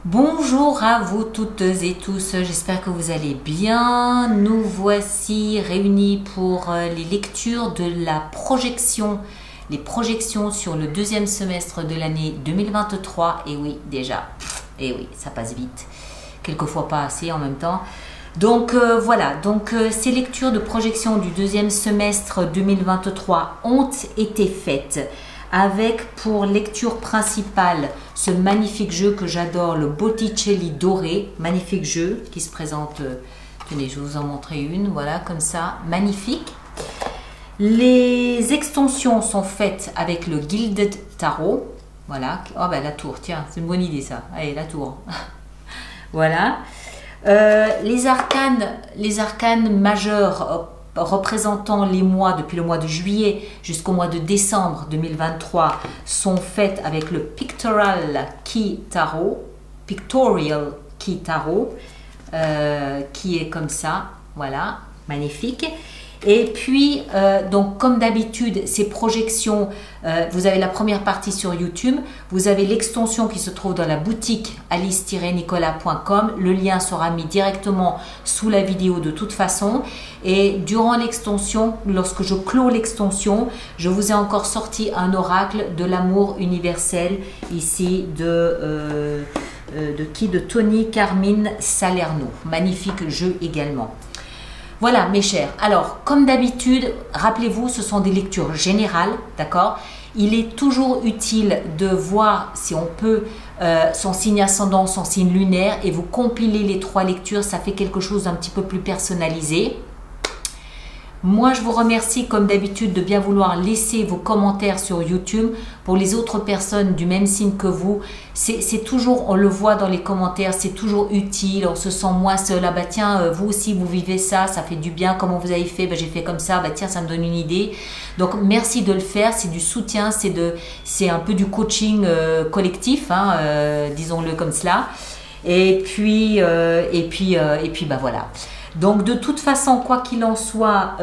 Bonjour à vous toutes et tous, j'espère que vous allez bien. Nous voici réunis pour les lectures de la projection, les projections sur le deuxième semestre de l'année 2023. Et oui, déjà, et oui, ça passe vite, quelquefois pas assez en même temps. Donc voilà, ces lectures de projection du deuxième semestre 2023 ont été faites avec pour lecture principale ce magnifique jeu que j'adore, le Botticelli doré, magnifique jeu qui se présente, tenez, je vais vous en montrer une, voilà, comme ça, magnifique. Les extensions sont faites avec le Gilded Tarot, voilà, oh ben la tour, tiens, c'est une bonne idée ça, allez, la tour, voilà. Les arcanes majeurs représentant les mois depuis le mois de juillet jusqu'au mois de décembre 2023 sont faites avec le Pictorial Key Tarot, qui est comme ça, voilà, magnifique. Et puis, donc comme d'habitude, ces projections, vous avez la première partie sur YouTube, vous avez l'extension qui se trouve dans la boutique alice-nicolas.com. Le lien sera mis directement sous la vidéo de toute façon. Et durant l'extension, lorsque je clôt l'extension, je vous ai encore sorti un oracle de l'amour universel ici de Tony Carmine Salerno. Magnifique jeu également. Voilà mes chers, alors comme d'habitude, rappelez-vous, ce sont des lectures générales, d'accord? Il est toujours utile de voir si on peut son signe ascendant, son signe lunaire, et vous compilez les trois lectures, ça fait quelque chose d'un petit peu plus personnalisé. Moi, je vous remercie comme d'habitude de bien vouloir laisser vos commentaires sur YouTube. Pour les autres personnes du même signe que vous, c'est toujours, on le voit dans les commentaires, c'est toujours utile, on se sent moins seul. Ah bah tiens, vous aussi vous vivez ça, ça fait du bien, comment vous avez fait? Bah, j'ai fait comme ça, bah tiens, ça me donne une idée. Donc merci de le faire, c'est du soutien, c'est un peu du coaching collectif, hein, disons-le comme cela. Et puis bah voilà. Donc de toute façon, quoi qu'il en soit,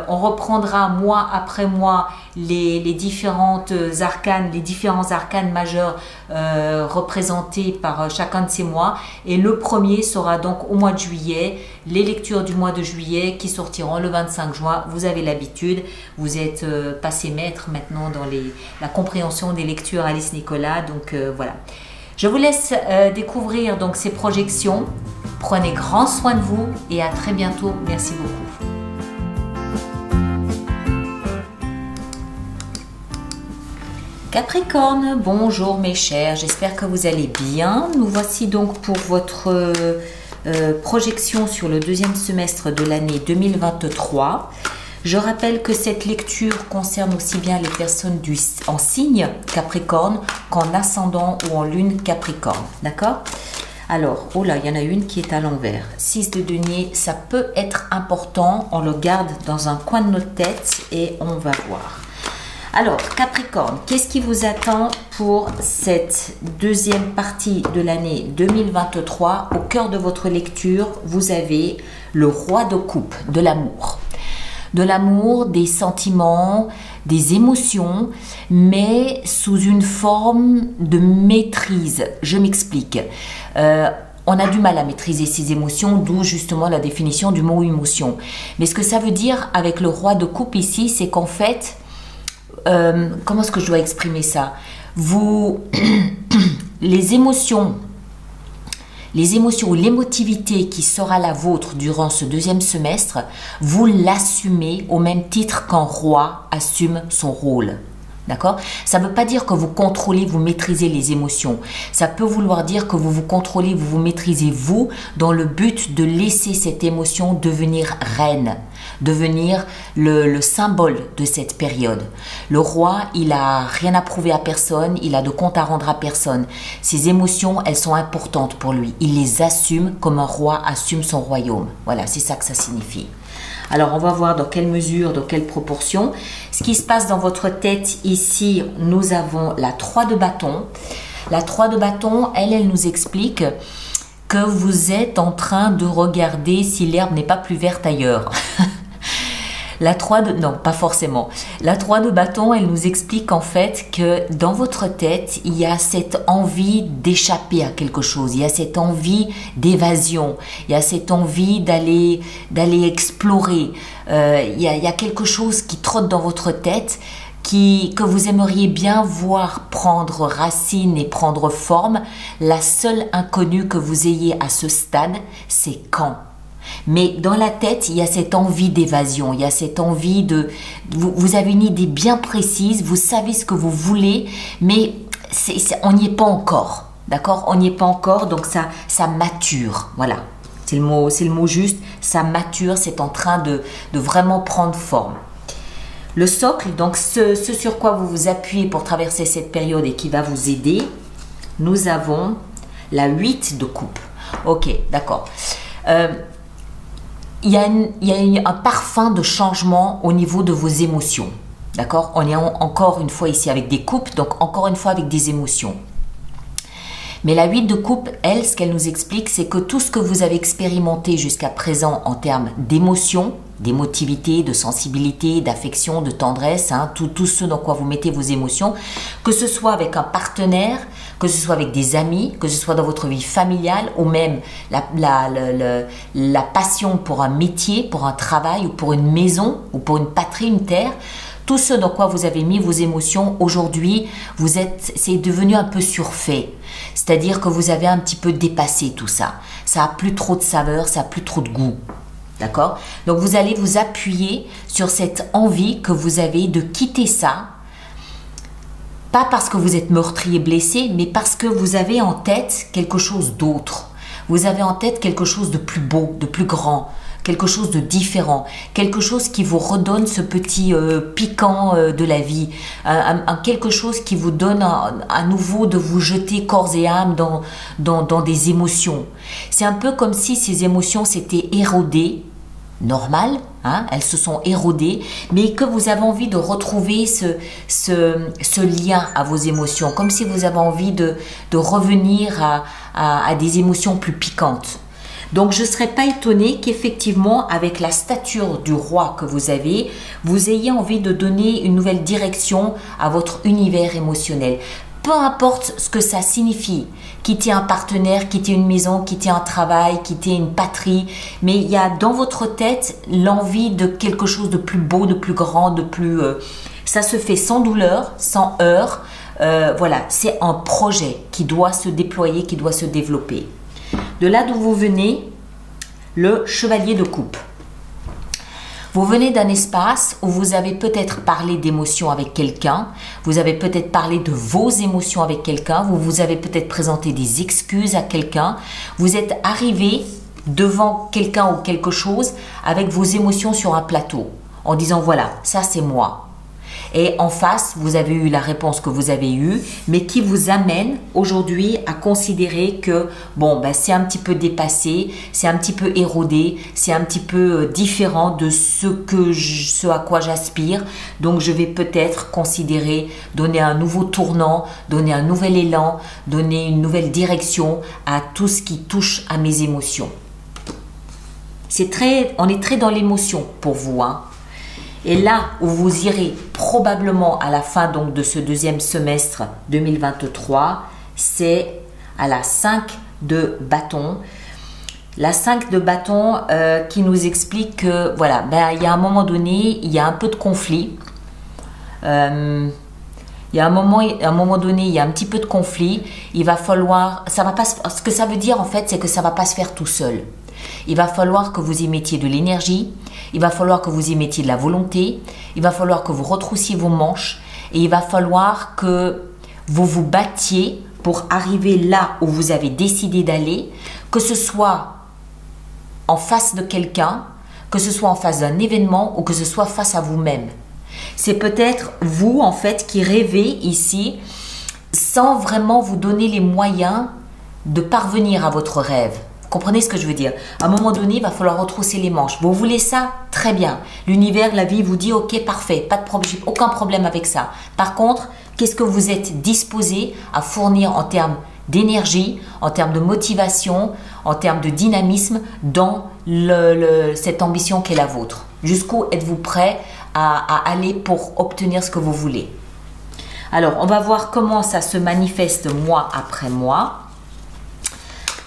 on reprendra mois après mois les différents arcanes majeurs représentés par chacun de ces mois. Et le premier sera donc au mois de juillet, les lectures du mois de juillet qui sortiront le 25 juin. Vous avez l'habitude, vous êtes passé maître maintenant dans la compréhension des lectures Alice Nicolas. Donc voilà. Je vous laisse découvrir donc ces projections. Prenez grand soin de vous et à très bientôt. Merci beaucoup. Capricorne, bonjour mes chers, j'espère que vous allez bien. Nous voici donc pour votre projection sur le deuxième semestre de l'année 2023. Je rappelle que cette lecture concerne aussi bien les personnes en signe Capricorne qu'en ascendant ou en lune Capricorne, d'accord? Alors, oh là, il y en a une qui est à l'envers. 6 de denier, ça peut être important. On le garde dans un coin de notre tête et on va voir. Alors, Capricorne, qu'est-ce qui vous attend pour cette deuxième partie de l'année 2023? Au cœur de votre lecture, vous avez le roi de coupe, de l'amour. De l'amour, des sentiments, des émotions, mais sous une forme de maîtrise. Je m'explique. On a du mal à maîtriser ses émotions, d'où justement la définition du mot émotion. Mais ce que ça veut dire avec le roi de coupe ici, c'est qu'en fait, comment est-ce que je dois exprimer ça? Les émotions ou l'émotivité qui sera la vôtre durant ce deuxième semestre, vous l'assumez au même titre qu'un roi assume son rôle. D'accord? Ça ne veut pas dire que vous contrôlez, vous maîtrisez les émotions. Ça peut vouloir dire que vous vous contrôlez, vous vous maîtrisez vous dans le but de laisser cette émotion devenir reine, devenir le symbole de cette période. Le roi, il a rien à prouver à personne, il a de compte à rendre à personne. Ses émotions, elles sont importantes pour lui. Il les assume comme un roi assume son royaume. Voilà, c'est ça que ça signifie. Alors, on va voir dans quelle mesure, dans quelle proportion. Ce qui se passe dans votre tête ici, nous avons la 3 de bâton. La 3 de bâton, elle nous explique que vous êtes en train de regarder si l'herbe n'est pas plus verte ailleurs. La 3 de... Non, pas forcément. La 3 de bâton, elle nous explique en fait que dans votre tête, il y a cette envie d'échapper à quelque chose. Il y a cette envie d'évasion. Il y a cette envie d'aller explorer. Il y a quelque chose qui trotte dans votre tête que vous aimeriez bien voir prendre racine et prendre forme. La seule inconnue que vous ayez à ce stade, c'est quand. Mais dans la tête, il y a cette envie d'évasion, il y a cette envie de... Vous avez une idée bien précise, vous savez ce que vous voulez, mais on n'y est pas encore, d'accord? On n'y est pas encore, donc ça mature, voilà. C'est le mot juste, ça mature, c'est en train de vraiment prendre forme. Le socle, donc ce sur quoi vous vous appuyez pour traverser cette période et qui va vous aider, nous avons la 8 de coupe. Ok, d'accord. Il y a un parfum de changement au niveau de vos émotions. D'accord? On est encore une fois ici avec des coupes, donc encore une fois avec des émotions. Mais la 8 de coupe, elle, ce qu'elle nous explique, c'est que tout ce que vous avez expérimenté jusqu'à présent en termes d'émotions, d'émotivité, de sensibilité, d'affection, de tendresse, hein, tout ce dans quoi vous mettez vos émotions, que ce soit avec un partenaire, que ce soit avec des amis, que ce soit dans votre vie familiale ou même la passion pour un métier, pour un travail ou pour une maison ou pour une patrie, une terre, tout ce dans quoi vous avez mis vos émotions aujourd'hui, c'est devenu un peu surfait. C'est-à-dire que vous avez un petit peu dépassé tout ça. Ça n'a plus trop de saveur, ça n'a plus trop de goût. D'accord? Donc vous allez vous appuyer sur cette envie que vous avez de quitter ça. Pas parce que vous êtes meurtri et blessé, mais parce que vous avez en tête quelque chose d'autre. Vous avez en tête quelque chose de plus beau, de plus grand, quelque chose de différent, quelque chose qui vous redonne ce petit piquant de la vie, quelque chose qui vous donne à nouveau de vous jeter corps et âme dans des émotions. C'est un peu comme si ces émotions s'étaient érodées, normal, hein, elles se sont érodées, mais que vous avez envie de retrouver ce lien à vos émotions, comme si vous avez envie de revenir à des émotions plus piquantes. Donc, je ne serais pas étonnée qu'effectivement, avec la stature du roi que vous avez, vous ayez envie de donner une nouvelle direction à votre univers émotionnel. Peu importe ce que ça signifie, quitter un partenaire, quitter une maison, quitter un travail, quitter une patrie, mais il y a dans votre tête l'envie de quelque chose de plus beau, de plus grand, de plus... ça se fait sans douleur, sans heurts. Voilà, c'est un projet qui doit se déployer, qui doit se développer. De là d'où vous venez, le chevalier de coupe. Vous venez d'un espace où vous avez peut-être parlé d'émotions avec quelqu'un, vous avez peut-être parlé de vos émotions avec quelqu'un, vous avez peut-être présenté des excuses à quelqu'un, vous êtes arrivé devant quelqu'un ou quelque chose avec vos émotions sur un plateau, en disant voilà, ça c'est moi. Et en face, vous avez eu la réponse que vous avez eue, mais qui vous amène aujourd'hui à considérer que bon, ben, c'est un petit peu dépassé, c'est un petit peu érodé, c'est un petit peu différent de ce à quoi j'aspire. Donc, je vais peut-être considérer donner un nouveau tournant, donner un nouvel élan, donner une nouvelle direction à tout ce qui touche à mes émotions. On est très dans l'émotion pour vous, hein. Et là où vous irez probablement à la fin donc de ce deuxième semestre 2023, c'est à la 5 de bâton. La 5 de bâton qui nous explique que voilà, ben, il y a un moment donné, il y a un peu de conflit. Il y a un moment donné, il y a un petit peu de conflit. Il va falloir, ça va pas, ce que ça veut dire en fait, c'est que ça va pas se faire tout seul. Il va falloir que vous y mettiez de l'énergie, il va falloir que vous y mettiez de la volonté, il va falloir que vous retroussiez vos manches et il va falloir que vous vous battiez pour arriver là où vous avez décidé d'aller, que ce soit en face de quelqu'un, que ce soit en face d'un événement ou que ce soit face à vous-même. C'est peut-être vous en fait qui rêvez ici sans vraiment vous donner les moyens de parvenir à votre rêve. Comprenez ce que je veux dire? À un moment donné, il va falloir retrousser les manches. Vous voulez ça? Très bien. L'univers, la vie vous dit ok, parfait, pas de problème, aucun problème avec ça. Par contre, qu'est-ce que vous êtes disposé à fournir en termes d'énergie, en termes de motivation, en termes de dynamisme dans cette ambition qui est la vôtre? Jusqu'où êtes-vous prêt à aller pour obtenir ce que vous voulez? Alors, on va voir comment ça se manifeste mois après mois.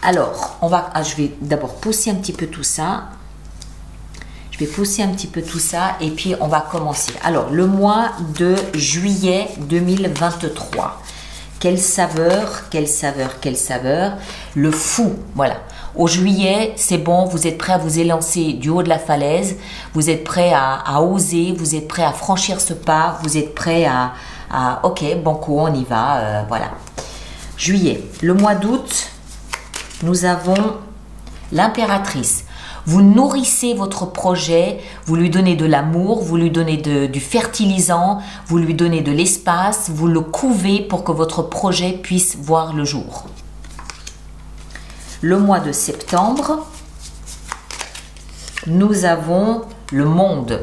Alors, je vais d'abord pousser un petit peu tout ça. Je vais pousser un petit peu tout ça et puis on va commencer. Alors, le mois de juillet 2023. Quelle saveur, quelle saveur, quelle saveur. Le fou, voilà. Au juillet, c'est bon, vous êtes prêt à vous élancer du haut de la falaise. Vous êtes prêt à oser, vous êtes prêt à franchir ce pas. Vous êtes prêt à ok, banco, on y va, voilà. Juillet. Le mois d'août, nous avons l'impératrice. Vous nourrissez votre projet, vous lui donnez de l'amour, vous lui donnez du fertilisant, vous lui donnez de l'espace, vous le couvez pour que votre projet puisse voir le jour. Le mois de septembre, nous avons le monde.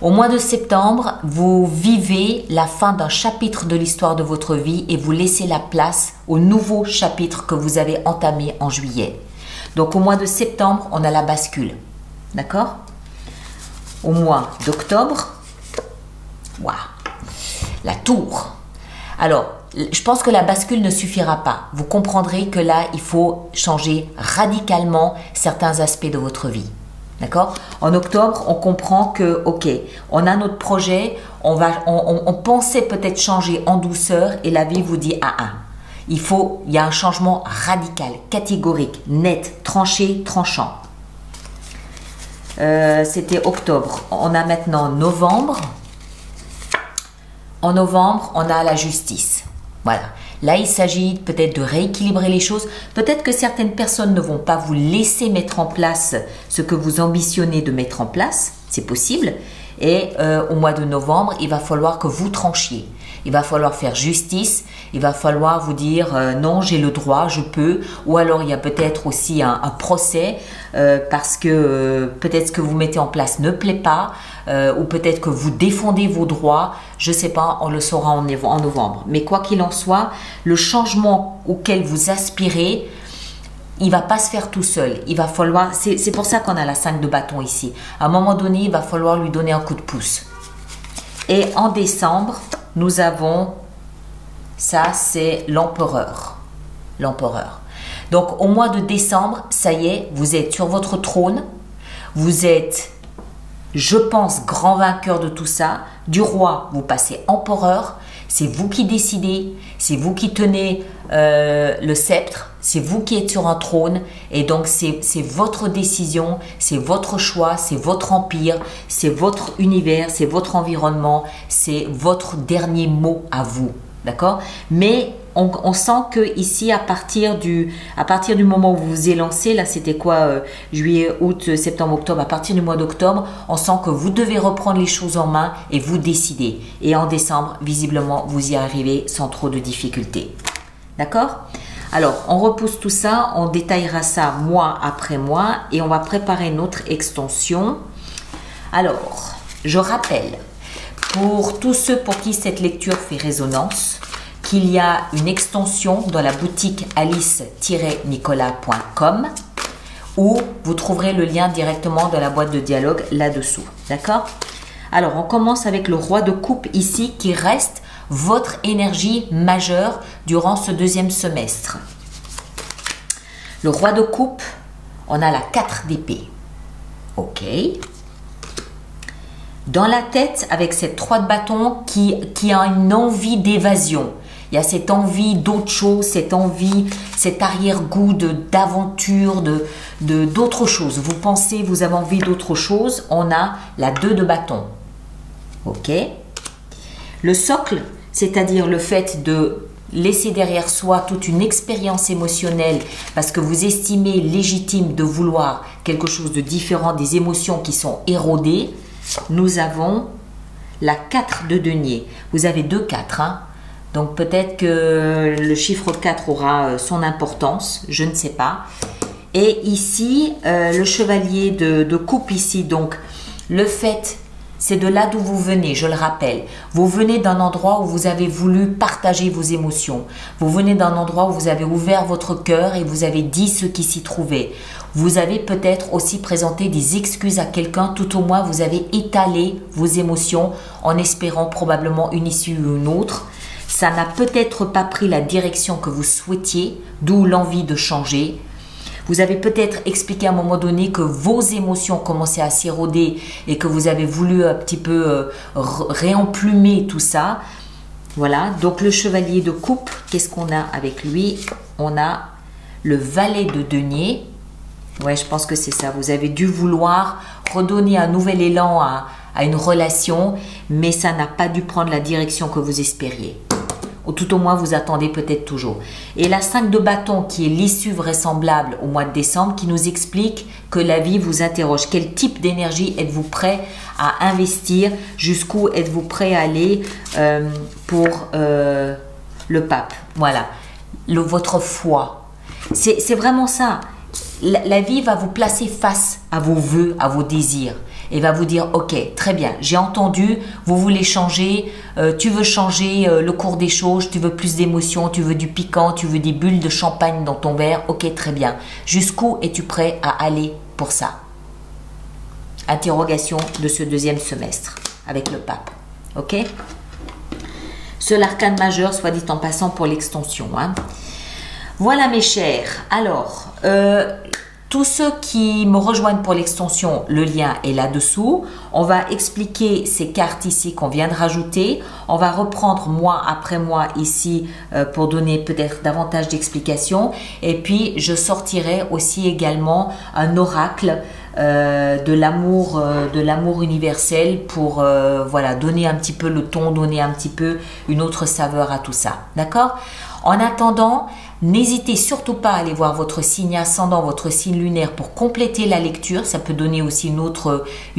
Au mois de septembre, vous vivez la fin d'un chapitre de l'histoire de votre vie et vous laissez la place au nouveau chapitre que vous avez entamé en juillet. Donc au mois de septembre, on a la bascule. D'accord? Au mois d'octobre, waouh, la tour. Alors, je pense que la bascule ne suffira pas. Vous comprendrez que là, il faut changer radicalement certains aspects de votre vie. D'accord? En octobre, on comprend que, ok, on a notre projet, on pensait peut-être changer en douceur et la vie vous dit il y a un changement radical, catégorique, net, tranché, tranchant. C'était octobre. On a maintenant novembre. En novembre, on a la justice. Voilà. Là, il s'agit peut-être de rééquilibrer les choses. Peut-être que certaines personnes ne vont pas vous laisser mettre en place ce que vous ambitionnez de mettre en place. C'est possible. Et au mois de novembre, il va falloir que vous tranchiez. Il va falloir faire justice. Il va falloir vous dire non, j'ai le droit, je peux. Ou alors, il y a peut-être aussi un procès parce que peut-être ce que vous mettez en place ne plaît pas. Ou peut-être que vous défendez vos droits. Je ne sais pas, on le saura en novembre. Mais quoi qu'il en soit, le changement auquel vous aspirez, il ne va pas se faire tout seul. Il va falloir, c'est pour ça qu'on a la 5 de bâton ici. À un moment donné, il va falloir lui donner un coup de pouce. Et en décembre, nous avons, ça c'est l'empereur. L'empereur. Donc au mois de décembre, ça y est, vous êtes sur votre trône. Vous êtes, je pense, grand vainqueur de tout ça. Du roi, vous passez empereur. C'est vous qui décidez, c'est vous qui tenez le sceptre, c'est vous qui êtes sur un trône. Et donc, c'est votre décision, c'est votre choix, c'est votre empire, c'est votre univers, c'est votre environnement, c'est votre dernier mot à vous. D'accord? Mais on sent que ici, à partir du moment où vous vous élancez, là c'était quoi, juillet, août, septembre, octobre, à partir du mois d'octobre, on sent que vous devez reprendre les choses en main et vous décider. Et en décembre, visiblement, vous y arrivez sans trop de difficultés. D'accord? Alors, on repousse tout ça, on détaillera ça mois après mois et on va préparer notre extension. Alors, je rappelle, pour tous ceux pour qui cette lecture fait résonance, qu'il y a une extension dans la boutique alice-nicolas.com où vous trouverez le lien directement dans la boîte de dialogue là-dessous. D'accord? Alors, on commence avec le roi de coupe ici qui reste votre énergie majeure durant ce deuxième semestre. Le roi de coupe, on a la 4 d'épée. Ok. Dans la tête, avec cette 3 de bâton qui a une envie d'évasion. Il y a cette envie d'autre chose, cette envie, cet arrière-goût d'aventure, d'autre chose. Vous pensez, vous avez envie d'autre chose. On a la 2 de bâton. Ok. Le socle, c'est-à-dire le fait de laisser derrière soi toute une expérience émotionnelle parce que vous estimez légitime de vouloir quelque chose de différent, des émotions qui sont érodées. Nous avons la 4 de denier. Vous avez 2 4, hein? Donc peut-être que le chiffre 4 aura son importance, je ne sais pas. Et ici, le chevalier de coupe ici, donc le fait, c'est de là d'où vous venez, je le rappelle. Vous venez d'un endroit où vous avez voulu partager vos émotions. Vous venez d'un endroit où vous avez ouvert votre cœur et vous avez dit ce qui s'y trouvait. Vous avez peut-être aussi présenté des excuses à quelqu'un, tout au moins vous avez étalé vos émotions en espérant probablement une issue ou une autre. Ça n'a peut-être pas pris la direction que vous souhaitiez, d'où l'envie de changer. Vous avez peut-être expliqué à un moment donné que vos émotions commençaient à s'éroder et que vous avez voulu un petit peu réemplumer tout ça. Voilà, donc le chevalier de coupe, qu'est-ce qu'on a avec lui? On a le valet de denier. Ouais, je pense que c'est ça. Vous avez dû vouloir redonner un nouvel élan à une relation, mais ça n'a pas dû prendre la direction que vous espériez. Ou tout au moins vous attendez peut-être toujours. Et la 5 de bâton qui est l'issue vraisemblable au mois de décembre qui nous explique que la vie vous interroge. Quel type d'énergie êtes-vous prêt à investir? Jusqu'où êtes-vous prêt à aller pour le pape? Voilà, votre foi. C'est vraiment ça. La vie va vous placer face à vos vœux, à vos désirs. Et va vous dire, ok, très bien, j'ai entendu, vous voulez changer, tu veux changer le cours des choses, tu veux plus d'émotions, tu veux du piquant, tu veux des bulles de champagne dans ton verre, ok, très bien. Jusqu'où es-tu prêt à aller pour ça? Interrogation de ce deuxième semestre avec le pape, ok? Seul arcane majeur, soit dit en passant pour l'extension. Hein. Voilà mes chers, alors... tous ceux qui me rejoignent pour l'extension, le lien est là-dessous. On va expliquer ces cartes ici qu'on vient de rajouter. On va reprendre mois après mois ici pour donner peut-être davantage d'explications. Et puis, je sortirai aussi également un oracle de l'amour universel pour voilà, donner un petit peu le ton, donner un petit peu une autre saveur à tout ça. D'accord ? En attendant, n'hésitez surtout pas à aller voir votre signe ascendant, votre signe lunaire pour compléter la lecture. Ça peut donner aussi une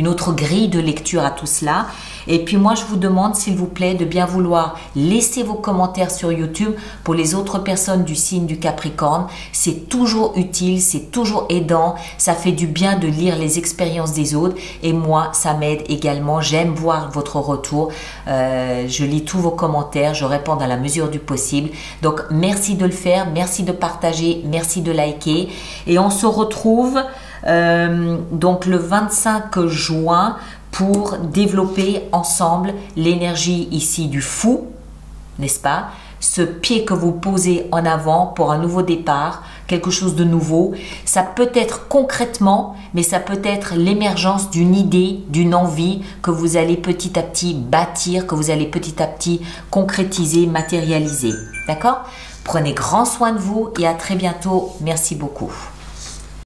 autre grille de lecture à tout cela. Et puis moi, je vous demande, s'il vous plaît, de bien vouloir laisser vos commentaires sur YouTube pour les autres personnes du signe du Capricorne. C'est toujours utile, c'est toujours aidant. Ça fait du bien de lire les expériences des autres. Et moi, ça m'aide également. J'aime voir votre retour. Je lis tous vos commentaires. Je réponds dans la mesure du possible. Donc, merci de le faire. Merci de partager. Merci de liker. Et on se retrouve donc le 25 juin pour développer ensemble l'énergie ici du fou, n'est-ce pas? Ce pied que vous posez en avant pour un nouveau départ, quelque chose de nouveau. Ça peut être concrètement, mais ça peut être l'émergence d'une idée, d'une envie que vous allez petit à petit bâtir, que vous allez petit à petit concrétiser, matérialiser. D'accord? Prenez grand soin de vous et à très bientôt. Merci beaucoup.